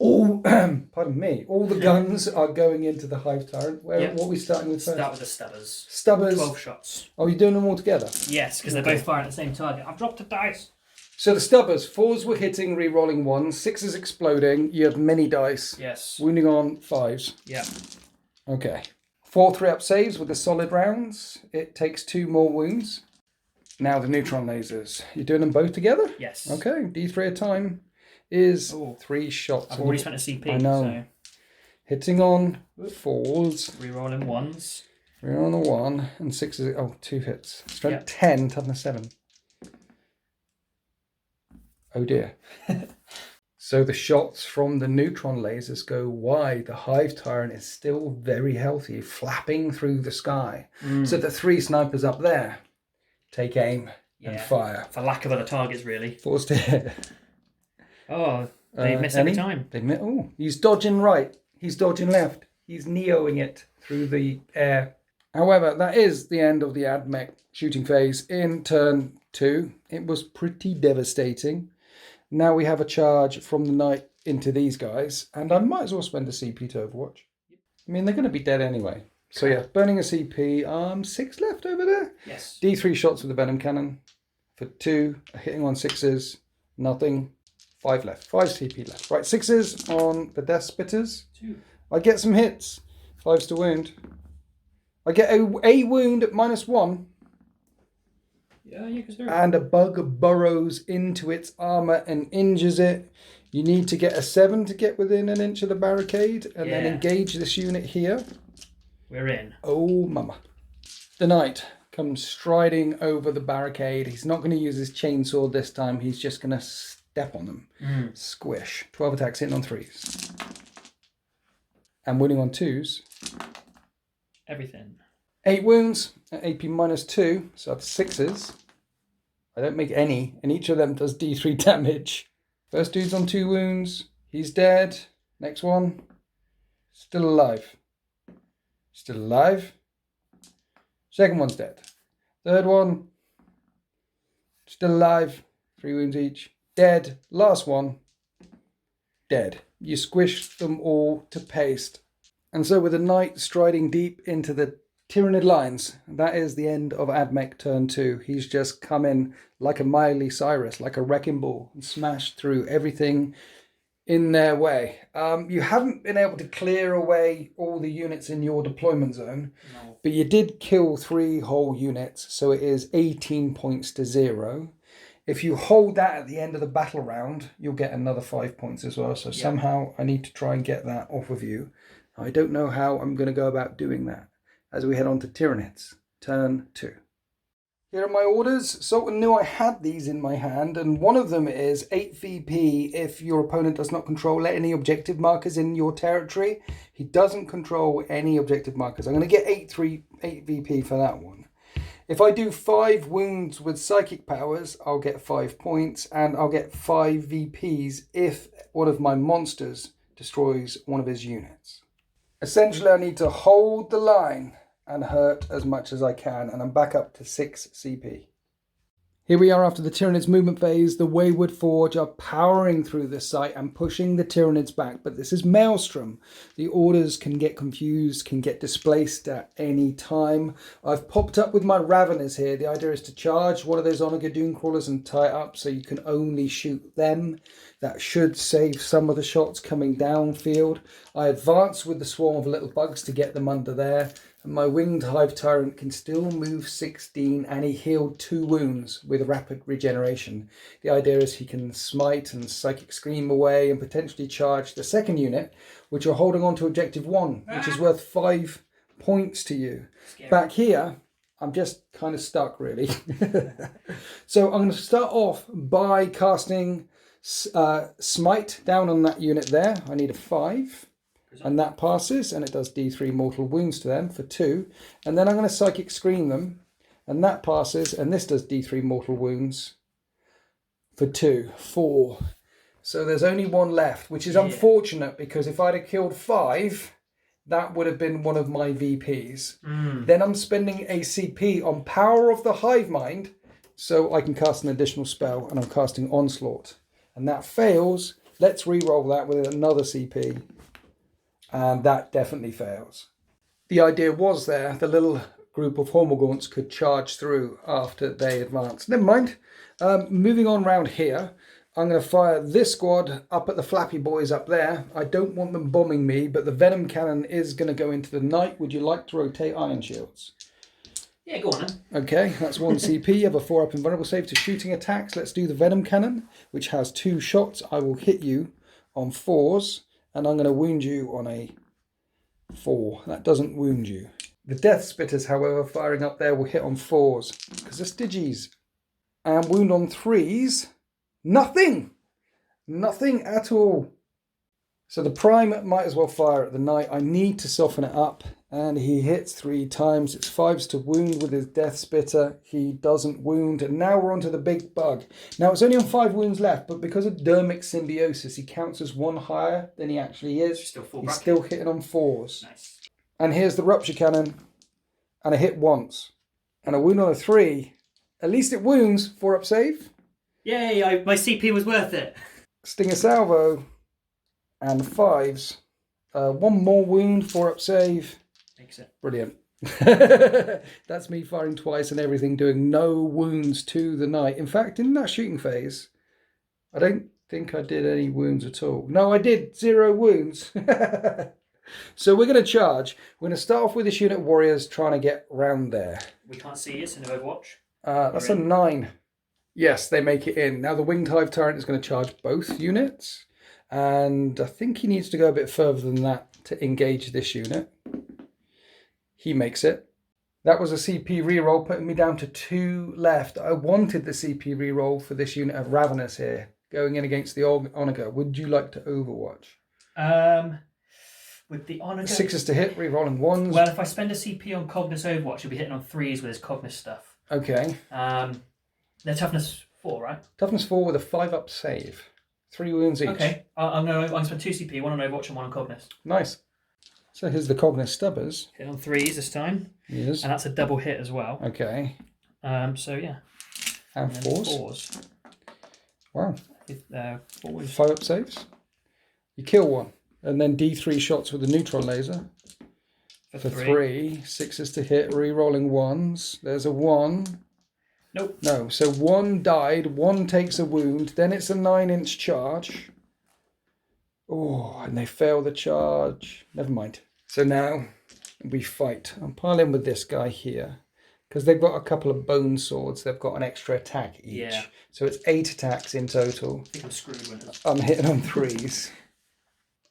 All, pardon me, all the guns are going into the Hive Tyrant. What are we starting with first? Start with the stubbers. Stubbers. 12 shots. Are you doing them all together? Yes, because they're both firing at the same target. I've dropped a dice. So the stubbers, 4s were hitting, re-rolling 1s, 6s exploding. You have many dice. Yes. Wounding on 5s. Yeah. Okay. 4 3-up saves with the solid rounds. It takes 2 more wounds. Now the neutron lasers. You're doing them both together? Yes. Okay. D3 a time is 3 shots. I've already spent a CP. I know. So. Hitting on 4s. Rerolling 1s. We're on a 1 and 6s. Oh, 2 hits. Strength Yep. 10, toughness 7. Oh dear. So the shots from the neutron lasers go wide. The Hive Tyrant is still very healthy, flapping through the sky. So the 3 snipers up there take aim and fire. For lack of other targets, really. Forced to hit. Oh, they miss every time. He's dodging right. He's dodging left. He's neoing it through the air. However, that is the end of the AdMech shooting phase in turn 2. It was pretty devastating. Now we have a charge from the night into these guys, and I might as well spend a CP to Overwatch. I mean, they're going to be dead anyway. So yeah, burning a CP. 6 left over there. Yes. D3 shots with the Venom Cannon for 2. Hitting on 6s. Nothing. 5 left. 5 CP left. Right, 6s on the Death Spitters. 2. I get some hits. 5s to wound. I get a wound at -1. Yeah, you can do it. And a bug burrows into its armor and injures it. You need to get a 7 to get within an inch of the barricade and then engage this unit here. We're in. Oh, mama. The knight comes striding over the barricade. He's not going to use his chainsaw this time. He's just going to step on them. Squish. 12 attacks hitting on 3s. And winning on 2s. Everything. 8 wounds at AP -2. So that's 6s. I don't make any. And each of them does D3 damage. First dude's on 2 wounds. He's dead. Next one. Still alive. Still alive. Second one's dead. Third one. Still alive. 3 wounds each. Dead. Last one. Dead. You squish them all to paste. And so with the knight striding deep into the Tyranid lines, that is the end of AdMech turn 2. He's just come in like a Miley Cyrus, like a wrecking ball, and smashed through everything in their way. You haven't been able to clear away all the units in your deployment zone, but you did kill 3 whole units, so it is 18 points to 0. If you hold that at the end of the battle round, you'll get another 5 points as well. So somehow I need to try and get that off of you. I don't know how I'm going to go about doing that as we head on to Tyranids, turn 2. Here are my orders. Sultan knew I had these in my hand, and one of them is 8 VP if your opponent does not control any objective markers in your territory. He doesn't control any objective markers. I'm going to get 8 VP for that one. If I do 5 wounds with psychic powers, I'll get 5 points, and I'll get 5 VPs if one of my monsters destroys one of his units. Essentially, I need to hold the line and hurt as much as I can, and I'm back up to 6 CP. Here we are after the Tyranids movement phase. The Wayward Forge are powering through this site and pushing the Tyranids back. But this is Maelstrom. The orders can get confused, can get displaced at any time. I've popped up with my Raveners here. The idea is to charge one of those Onaga Dune Crawlers and tie it up so you can only shoot them. That should save some of the shots coming downfield. I advance with the swarm of little bugs to get them under there. And my winged Hive Tyrant can still move 16 and he healed 2 wounds with rapid regeneration. The idea is he can smite and psychic scream away and potentially charge the second unit, which are holding on to objective 1, which is worth 5 points to you. Scary. Back here, I'm just kind of stuck really. So I'm going to start off by casting Smite down on that unit there. I need a 5. And that passes, and it does D3 mortal wounds to them for 2. And then I'm going to Psychic Scream them, and that passes, and this does D3 mortal wounds for 2, 4. So there's only 1 left, which is unfortunate, because if I'd have killed 5, that would have been one of my VPs. Then I'm spending a CP on Power of the Hive Mind, so I can cast an additional spell, and I'm casting Onslaught. And that fails. Let's re-roll that with another CP. And that definitely fails. The idea was there, the little group of Hormagaunts could charge through after they advance. Never mind. Moving on round here, I'm going to fire this squad up at the Flappy Boys up there. I don't want them bombing me, but the Venom Cannon is going to go into the night. Would you like to rotate Iron Shields? Yeah, go on then. Okay, that's 1 CP. You have a 4-up invulnerable save to shooting attacks. Let's do the Venom Cannon, which has 2 shots. I will hit you on 4s. And I'm going to wound you on a 4. That doesn't wound you. The Death Spitters, however, firing up there will hit on 4s. Because they're Stygies. And wound on 3s. Nothing! Nothing at all. So the Prime might as well fire at the Knight. I need to soften it up. And he hits 3 times. It's 5s to wound with his Death Spitter. He doesn't wound. And now we're on to the big bug. Now it's only on 5 wounds left, but because of Dermic Symbiosis, he counts as 1 higher than he actually is. He's still hitting on 4s. Nice. And here's the Rupture Cannon. And a hit once. And a wound on a 3. At least it wounds. 4-up save. Yay, my CP was worth it. Stinger Salvo. And 5s. 1 more wound. 4-up save. Makes it. Brilliant. That's me firing twice and everything, doing no wounds to the Knight. In fact, in that shooting phase, I don't think I did any wounds at all. No, I did 0 wounds. So we're going to charge. We're going to start off with this unit of warriors trying to get round there. We can't see it in Overwatch. That's a 9. Yes, they make it in. Now the Winged Hive Tyrant is going to charge both units. And I think he needs to go a bit further than that to engage this unit. He makes it. That was a CP reroll, putting me down to 2 left. I wanted the CP reroll for this unit of Ravenous here, going in against the Onaga. Would you like to Overwatch? With the Onaga... 6s to hit, rerolling 1s. Well, if I spend a CP on Cognis Overwatch, he'll be hitting on 3s with his Cognis stuff. Okay. They're toughness 4, right? Toughness 4 with a 5-up save. 3 wounds each. Okay. I'm going to spend 2 CP, 1 on Overwatch and 1 on Cognis. Nice. So here's the Cognis Stubbers. Hit on 3s this time. Yes. And that's a double hit as well. Okay. So yeah. And 4s. 4s. Wow. 4s. 5-up saves. You kill 1. And then D3 shots with the neutron laser. For 3. 6s to hit, re-rolling 1s. There's a 1. Nope. No, so 1 died, 1 takes a wound, then it's a 9-inch charge. Oh, and they fail the charge. Never mind. So now we fight. I'm piling with this guy here. Because they've got a couple of bone swords, they've got an extra attack each. Yeah. So it's 8 attacks in total. I think I'm screwed with it. I'm hitting on 3s.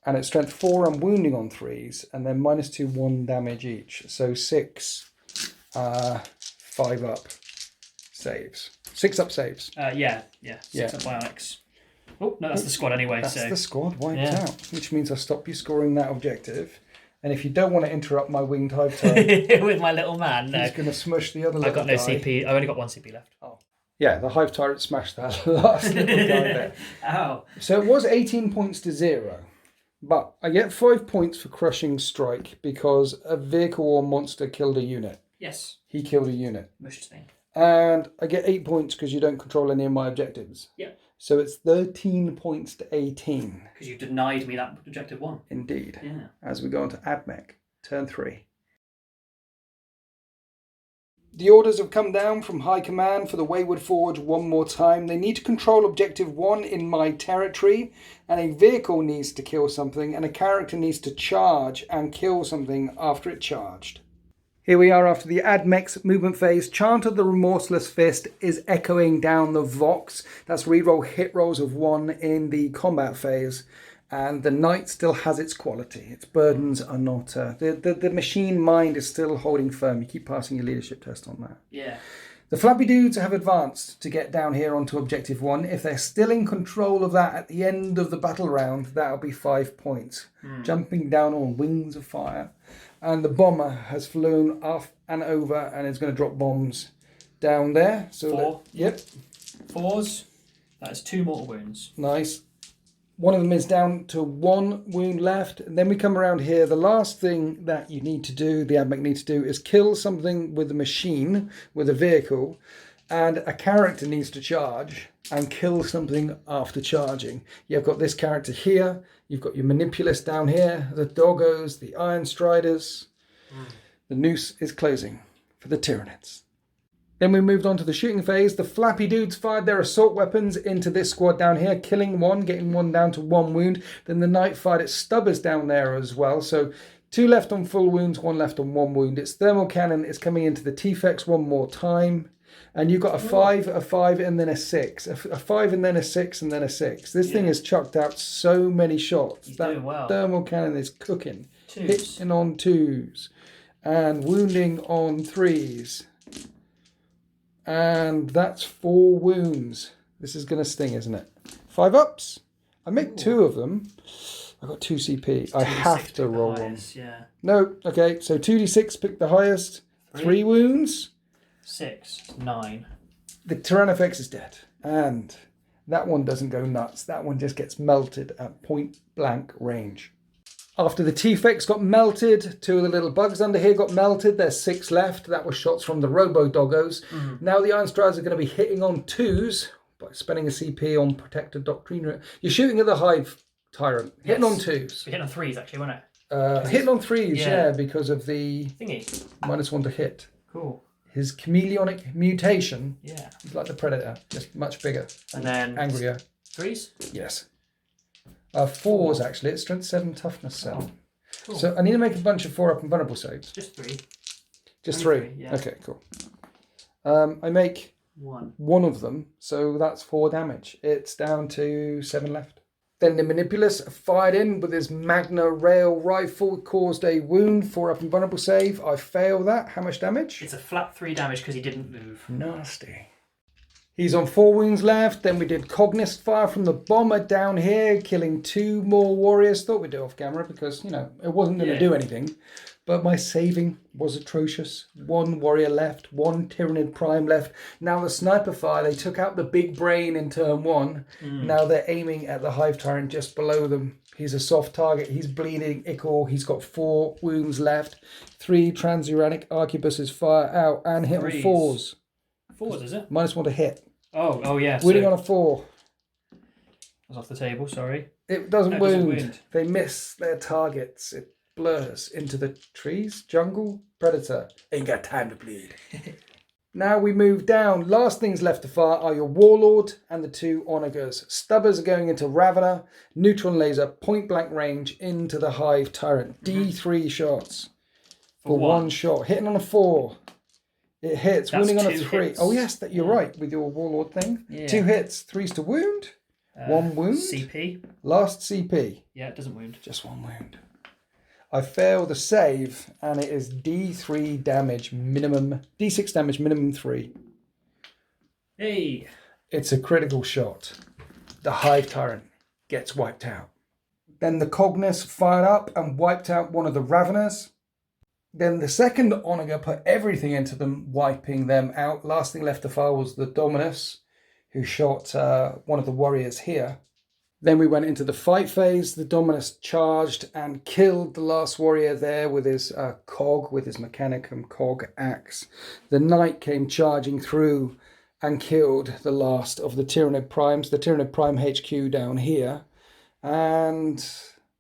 And it's strength 4, I'm wounding on 3s. And then -2, 1 damage each. So 6, 5-up saves. 6-up saves. Yeah. 6-up bionics. Oh, no, that's the squad anyway. That's the squad wiped out. Which means I stop you scoring that objective. And if you don't want to interrupt my Winged Hive Tyrant... with my little man, no. He's going to smush the other little guy. I've got no CP. I've only got 1 CP left. Oh. Yeah, the Hive Tyrant smashed that last little guy there. Ow. So it was 18 points to 0. But I get 5 points for Crushing Strike because a vehicle or monster killed a unit. Yes. He killed a unit. Mush thing. And I get 8 points because you don't control any of my objectives. Yeah. So it's 13 points to 18. Because you denied me that objective 1. Indeed. Yeah. As we go on to Admech, turn 3. The orders have come down from High Command for the Wayward Forge one more time. They need to control Objective 1 in my territory, and a vehicle needs to kill something, and a character needs to charge and kill something after it charged. Here we are after the Admech's movement phase. Chant of the Remorseless Fist is echoing down the Vox. That's reroll hit rolls of 1 in the combat phase. And the Knight still has its quality. Its burdens are not... The machine mind is still holding firm. You keep passing your leadership test on that. Yeah. The Flappy Dudes have advanced to get down here onto Objective 1. If they're still in control of that at the end of the battle round, that'll be 5 points. Jumping down on wings of fire. And the bomber has flown off and over and is going to drop bombs down there. So 4. Yep. 4s. That is 2 mortal wounds. Nice. One of them is down to 1 wound left. And then we come around here. The last thing that you need to do, the Admech need to do, is kill something with a machine, with a vehicle. And a character needs to charge and kill something after charging. You've got this character here. You've got your Manipulus down here. The Doggos, the Iron Striders. The noose is closing for the Tyranids. Then we moved on to the shooting phase. The Flappy Dudes fired their assault weapons into this squad down here, killing 1, getting 1 down to 1 wound. Then the Knight fired its Stubbers down there as well. So 2 left on full wounds, 1 left on 1 wound. Its thermal cannon is coming into the T-Fex one more time. And you've got a 5, and then a 6. A 5 and then a 6 and then a 6. This thing has chucked out so many shots. He's that doing well. thermal cannon is cooking. 2s. Hitting on 2s. And wounding on 3s. And that's 4 wounds. This is going to sting, isn't it? 5 ups. I make 2 of them. I've got 2 CP. I have to roll one. Yeah. No. Okay, so 2d6, pick the highest. 3 wounds. 6, 9. The Tyrannofex is dead. And that one doesn't go nuts. That one just gets melted at point blank range. After the T-Fex got melted, 2 of the little bugs under here got melted. There's 6 left. That was shots from the Robo-Doggos. Now the Iron Strides are going to be hitting on 2s by spending a CP on Protected Doctrine. You're shooting at the Hive Tyrant. Hitting on 2s. Hitting on 3s, actually, wasn't it? Hitting on 3s, yeah, because of the thingy. -1 to hit. Cool. His chameleonic mutation. Yeah. He's like the Predator, just much bigger. And then angrier. 3s? Yes. 4s actually. It's strength 7, toughness 7. Oh, cool. So I need to make a bunch of 4 up and vulnerable saves. Just 3. Just Only 3? yeah. Okay, cool. I make 1 of them, so that's 4 damage. It's down to 7 left. Then the Manipulus fired in with his Magna Rail rifle, caused a wound, 4 up and vulnerable save. I fail that. How much damage? It's a flat 3 damage because he didn't move. Nasty. He's on 4 wounds left. Then we did Cognist fire from the bomber down here, killing 2 more warriors. Thought we'd do off camera because, you know, it wasn't going to do anything. But my saving was atrocious. 1 warrior left, 1 Tyranid Prime left. Now the sniper fire, they took out the big brain in turn 1. Now they're aiming at the Hive Tyrant just below them. He's a soft target. He's bleeding ichor. He's got 4 wounds left. 3 Transuranic Arquebuses fire out and hit on 4s. 4s, is it? -1 to hit. Oh yeah. Wounding on a 4. I was off the table, sorry. It doesn't wound. Doesn't wound. They miss their targets. It blurs into the trees. Jungle. Predator. Ain't got time to bleed. Now we move down. Last things left to fire are your Warlord and the 2 Onagers. Stubbers are going into Ravener. Neutron laser, point blank range into the Hive Tyrant. D3 shots for 1 shot. Hitting on a 4. It hits. That's wounding on a 2 3. hits. Oh yes, you're right with your Warlord thing. Yeah. 2 hits. 3s to wound. 1 wound. CP. Last CP. Yeah, it doesn't wound. Just 1 wound. I fail the save, and it is D3 damage minimum, D6 damage minimum 3. Hey! It's a critical shot. The Hive Tyrant gets wiped out. Then the Cognus fired up and wiped out one of the Raveners. Then the second Onager put everything into them, wiping them out. Last thing left to fire was the Dominus, who shot one of the warriors here. Then we went into the fight phase. The Dominus charged and killed the last warrior there with his cog, with his Mechanicum cog axe. The Knight came charging through and killed the last of the Tyranid Primes, the Tyranid Prime HQ down here. And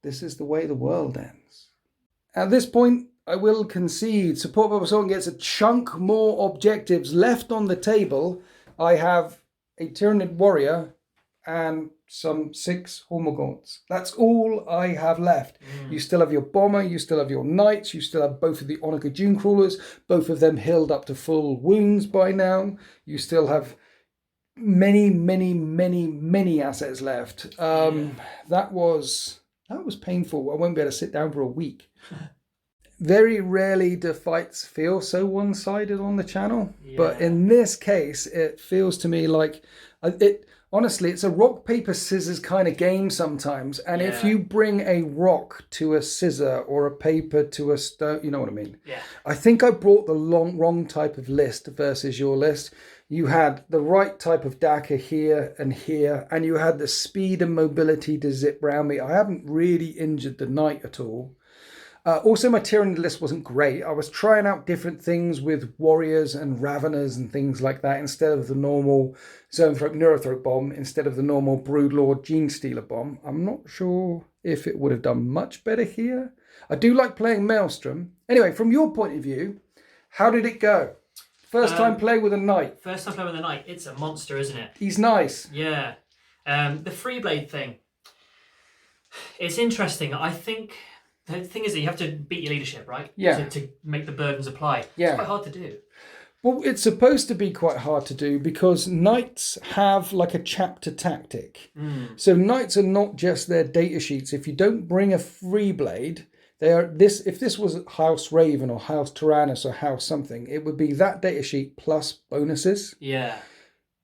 this is the way the world ends. At this point, I will concede. Support by Assault gets a chunk more objectives left on the table. I have a Tyranid warrior and some 6 Hormagaunts. That's all I have left. You still have your bomber, you still have your knights, you still have both of the Onika Dune Crawlers, both of them healed up to full wounds by now. You still have many assets left. That was painful. I won't be able to sit down for a week. Very rarely do fights feel so one-sided on the channel, but in this case, it feels to me like honestly, it's a rock, paper, scissors kind of game sometimes. And if you bring a rock to a scissor or a paper to a stone, you know what I mean? Yeah. I think I brought the wrong type of list versus your list. You had the right type of Daka here, and you had the speed and mobility to zip round me. I haven't really injured the knight at all. Also, my Tyranid list wasn't great. I was trying out different things with warriors and raveners and things like that instead of the normal Zoanthrope Neurothrope bomb, instead of the normal Broodlord Genestealer bomb. I'm not sure if it would have done much better here. I do like playing Maelstrom. Anyway, from your point of view, how did it go? First time playing with a knight. First time playing with a knight. It's a monster, isn't it? He's nice. Yeah. The free blade thing. It's interesting. I think the thing is that you have to beat your leadership, right? Yeah. To make the burdens apply. Yeah. It's quite hard to do. Well, it's supposed to be quite hard to do because knights have like a chapter tactic. So knights are not just their data sheets. If you don't bring a free blade, they are this. If this was House Raven or House Tyrannus or House something, it would be that data sheet plus bonuses. Yeah.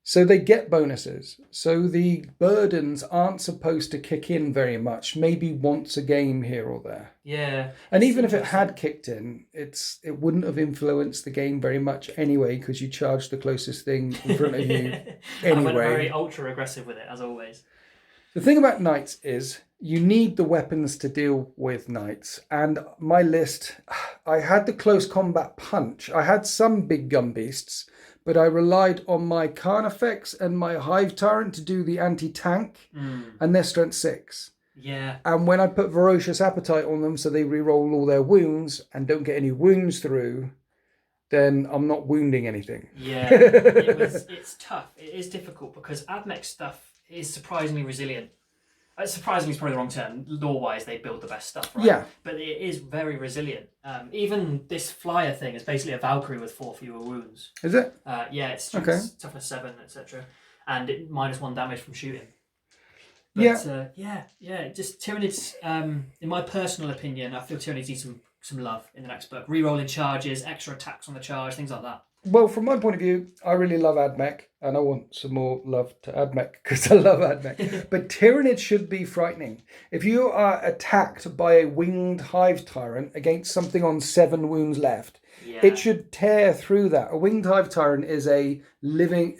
So they get bonuses. So the burdens aren't supposed to kick in very much. Maybe once a game here or there. Yeah. And even if it had kicked in, it wouldn't have influenced the game very much anyway, because you charged the closest thing in front of you anyway. I went very ultra aggressive with it, as always. The thing about knights is you need the weapons to deal with knights. And my list, I had the close combat punch. I had some big gun beasts, but I relied on my Carnifex and my Hive Tyrant to do the anti-tank, and their strength 6. Yeah. And when I put Ferocious Appetite on them so they reroll all their wounds and don't get any wounds through, then I'm not wounding anything. Yeah, it's tough. It is difficult because Admech stuff is surprisingly resilient. Surprisingly is probably the wrong term. Lore-wise, they build the best stuff, right? Yeah. But it is very resilient. Even this flyer thing is basically a Valkyrie with 4 fewer wounds. Is it? Yeah, it's strength, toughness 7, etc. And it -1 damage from shooting. But, just Tyranids, in my personal opinion, I feel Tyranids need some love in the next book. Rerolling charges, extra attacks on the charge, things like that. Well, from my point of view, I really love Admech, and I want some more love to Admech because I love Admech. But Tyranids should be frightening. If you are attacked by a winged Hive Tyrant against something on 7 wounds left, it should tear through that. A winged Hive Tyrant is a living...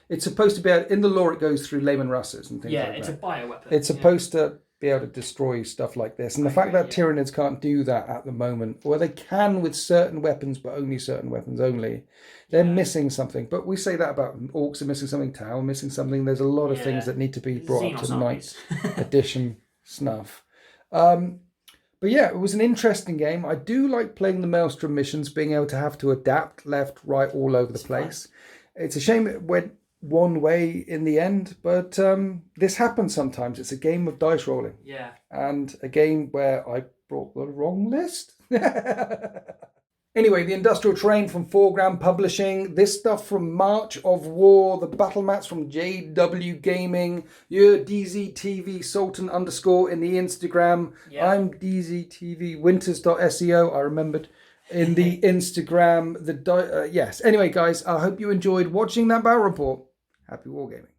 It's supposed to be... In the lore, it goes through Lehman Russes and things like that. Yeah, it's a bioweapon. It's supposed to be able to destroy stuff like this. And the fact that Tyranids can't do that at the moment, or they can with certain weapons, but only certain weapons only, they're missing something. But we say that about Orcs are missing something, Tau are missing something. There's a lot of things that need to be brought up to Knight Edition snuff. But yeah, it was an interesting game. I do like playing the Maelstrom missions, being able to have to adapt left, right, all over the place. It's a shame it went one way in the end, but this happens sometimes. It's a game of dice rolling. Yeah. And a game where I brought the wrong list. Anyway, the Industrial Terrain from Foreground Publishing. This stuff from March of War. The Battlemats from JW Gaming. Your DZTV Sultan _ in the Instagram. Yeah. I'm DZTV Winters.seo. I remembered. In the Instagram. Yes. Anyway, guys, I hope you enjoyed watching that battle report. Happy wargaming.